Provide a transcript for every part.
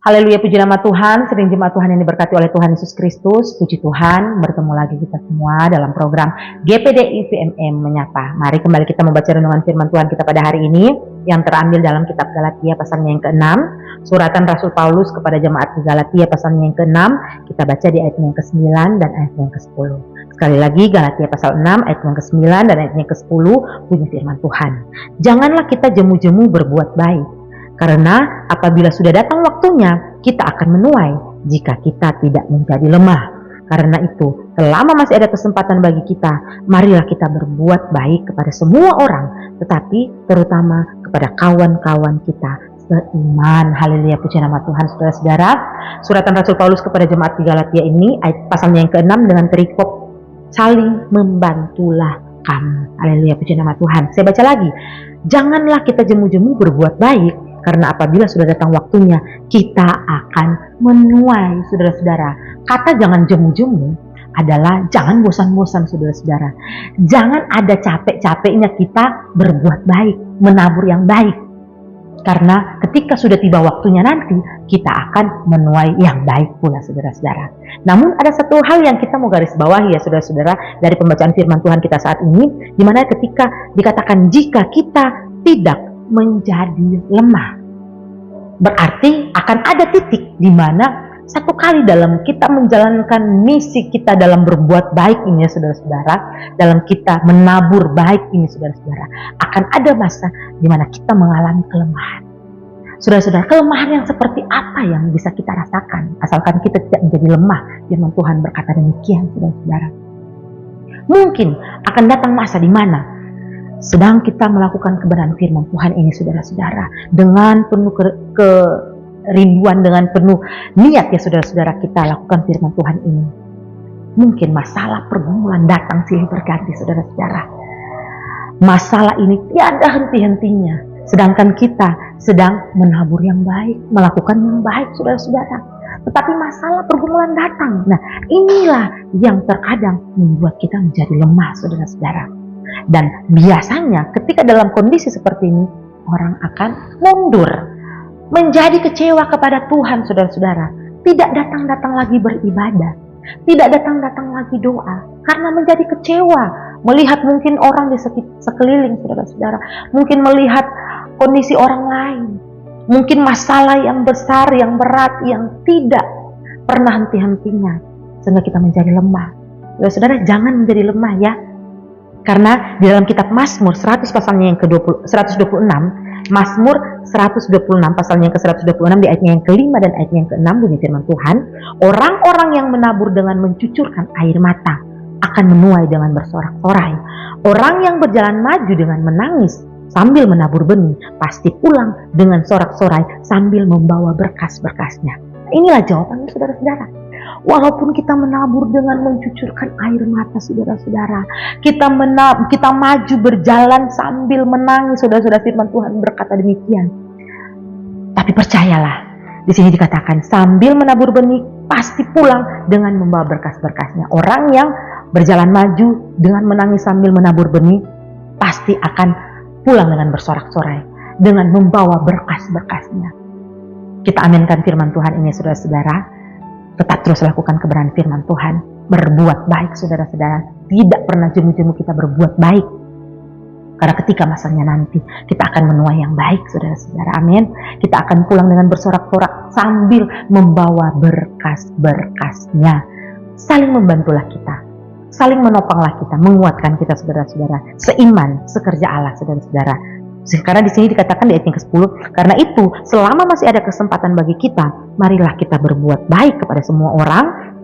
Haleluya, puji nama Tuhan. Sering jemaat Tuhan yang diberkati oleh Tuhan Yesus Kristus. Puji Tuhan, bertemu lagi kita semua dalam program GPDI VMM Menyapa. Mari kembali kita membaca renungan firman Tuhan kita pada hari ini yang terambil dalam kitab Galatia pasalnya yang ke-6. Suratan Rasul Paulus kepada jemaat di Galatia pasalnya yang ke-6. Kita baca di ayatnya yang ke-9 dan ayatnya yang ke-10. Sekali lagi Galatia pasal 6 ayat yang ke-9 dan ayat yang ke-10, bunyi firman Tuhan. Janganlah kita jemu-jemu berbuat baik, karena apabila sudah datang waktunya, kita akan menuai jika kita tidak menjadi lemah. Karena itu, selama masih ada kesempatan bagi kita, marilah kita berbuat baik kepada semua orang, tetapi terutama kepada kawan-kawan kita seiman. Haleluya, puji nama Tuhan. Saudara-saudara, suratan Rasul Paulus kepada jemaat di Galatia ini, ayat pasalnya yang ke-6 dengan perikop saling membantulah kamu. Haleluya, puji nama Tuhan. Saya baca lagi. Janganlah kita jemu-jemu berbuat baik, karena apabila sudah datang waktunya, kita akan menuai. Saudara-saudara, kata jangan jemu-jemu adalah jangan bosan-bosan, saudara-saudara. Jangan ada capek-capeknya kita berbuat baik, menabur yang baik. Karena ketika sudah tiba waktunya nanti, kita akan menuai yang baik pula, saudara-saudara. Namun ada satu hal yang kita mau garis bawahi ya, saudara-saudara, dari pembacaan firman Tuhan kita saat ini, di mana ketika dikatakan jika kita tidak menjadi lemah, berarti akan ada titik di mana satu kali dalam kita menjalankan misi kita dalam berbuat baik ini ya saudara-saudara, dalam kita menabur baik ini saudara-saudara, akan ada masa di mana kita mengalami kelemahan. Saudara-saudara, kelemahan yang seperti apa yang bisa kita rasakan asalkan kita tidak menjadi lemah? Firman Tuhan berkata demikian, saudara-saudara. Mungkin akan datang masa di mana sedang kita melakukan kebenaran firman Tuhan ini saudara-saudara, dengan penuh kerinduan, dengan penuh niat ya saudara-saudara, kita lakukan firman Tuhan ini. Mungkin masalah pergumulan datang silih berganti saudara-saudara. Masalah ini tiada henti-hentinya, sedangkan kita sedang menabur yang baik, melakukan yang baik saudara-saudara. Tetapi masalah pergumulan datang. Nah, inilah yang terkadang membuat kita menjadi lemah saudara-saudara. Dan biasanya ketika dalam kondisi seperti ini, orang akan mundur, menjadi kecewa kepada Tuhan saudara-saudara. Tidak datang-datang lagi beribadah, tidak datang-datang lagi doa, karena menjadi kecewa melihat mungkin orang di sekeliling saudara-saudara, mungkin melihat kondisi orang lain, mungkin masalah yang besar, yang berat, yang tidak pernah henti-hentinya, sehingga kita menjadi lemah. Saudara, jangan menjadi lemah ya. Karena di dalam kitab Mazmur 100 pasalnya yang ke-126, Mazmur 126 pasalnya yang ke-126 di ayatnya yang ke-5 dan ayatnya yang ke-6 bunyi firman Tuhan, orang-orang yang menabur dengan mencucurkan air mata akan menuai dengan bersorak-sorai. Orang yang berjalan maju dengan menangis sambil menabur benih pasti pulang dengan sorak-sorai sambil membawa berkas-berkasnya. Inilah jawabannya saudara-saudara. Walaupun kita menabur dengan mencucurkan air mata saudara-saudara, kita maju berjalan sambil menangis, saudara-saudara, firman Tuhan berkata demikian. Tapi percayalah, di sini dikatakan sambil menabur benih pasti pulang dengan membawa berkas-berkasnya. Orang yang berjalan maju dengan menangis sambil menabur benih pasti akan pulang dengan bersorak-sorai, dengan membawa berkas-berkasnya. Kita aminkan firman Tuhan ini saudara-saudara. Tetap terus lakukan kebenaran firman Tuhan, berbuat baik saudara-saudara. Tidak pernah jemu-jemu kita berbuat baik, karena ketika masanya nanti kita akan menuai yang baik saudara-saudara. Amin. Kita akan pulang dengan bersorak-sorak sambil membawa berkas-berkasnya. Saling membantulah kita, saling menopanglah kita, menguatkan kita saudara-saudara, seiman, sekerja Allah saudara-saudara. Karena di sini dikatakan di ayat yang ke-10, karena itu selama masih ada kesempatan bagi kita, marilah kita berbuat baik kepada semua orang,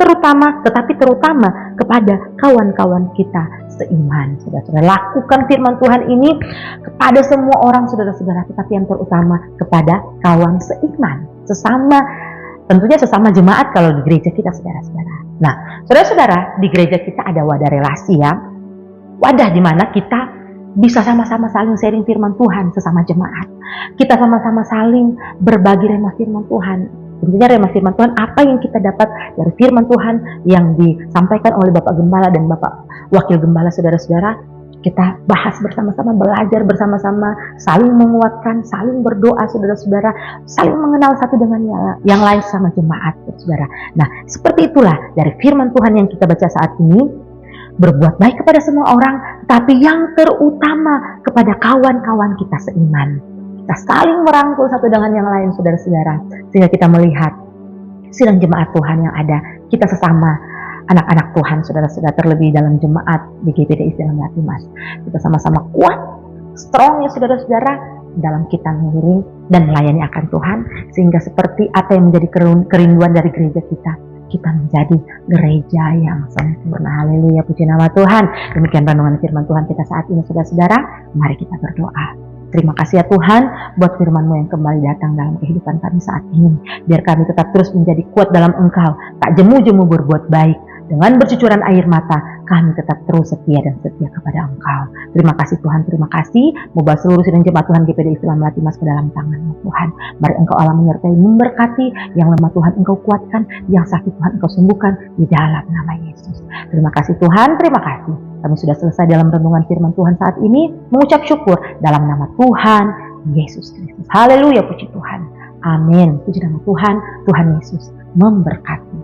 tetapi terutama kepada kawan-kawan kita seiman. Saudara-saudara, lakukan firman Tuhan ini kepada semua orang saudara-saudara, tetapi yang terutama kepada kawan seiman, tentunya sesama jemaat kalau di gereja kita saudara-saudara. Nah, saudara-saudara, di gereja kita ada wadah relasi ya, wadah di mana kita bisa sama-sama saling sharing firman Tuhan sesama jemaat. Kita sama-sama saling berbagi rema firman Tuhan. Tentunya rema firman Tuhan apa yang kita dapat dari firman Tuhan yang disampaikan oleh Bapak Gembala dan Bapak Wakil Gembala saudara-saudara. kita bahas bersama-sama, belajar bersama-sama, saling menguatkan, saling berdoa saudara-saudara, saling mengenal satu dengan yang lain sama jemaat saudara. Nah, seperti itulah dari firman Tuhan yang kita baca saat ini, berbuat baik kepada semua orang, tapi yang terutama kepada kawan-kawan kita seiman. Kita saling merangkul satu dengan yang lain saudara-saudara, sehingga kita melihat sidang jemaat Tuhan yang ada, kita sesama anak-anak Tuhan, saudara-saudara, terlebih dalam jemaat di GPD Istilah Melati Mas. Kita sama-sama kuat, strong ya saudara-saudara, dalam kita mengiring dan melayani akan Tuhan, sehingga seperti apa yang menjadi kerinduan dari gereja kita menjadi gereja yang sempurna. Haleluya, puji nama Tuhan. Demikian renungan firman Tuhan kita saat ini saudara-saudara. Mari kita berdoa. Terima kasih ya Tuhan buat firman-Mu yang kembali datang dalam kehidupan kami saat ini. Biar kami tetap terus menjadi kuat dalam Engkau, tak jemu-jemu berbuat baik. Dengan bercucuran air mata, kami tetap terus setia dan setia kepada Engkau. Terima kasih Tuhan, terima kasih. Membawa seluruh sidang jemaat Tuhan GPD Istilah Melati Mas ke dalam tangan-Mu Tuhan. Mari Engkau Allah menyertai, memberkati, yang lemah Tuhan Engkau kuatkan, yang sakit Tuhan Engkau sembuhkan di dalam nama Yesus. Terima kasih Tuhan, terima kasih. Kami sudah selesai dalam renungan firman Tuhan saat ini, mengucap syukur dalam nama Tuhan Yesus Kristus. Haleluya, puji Tuhan. Amin. Puji nama Tuhan, Tuhan Yesus memberkati.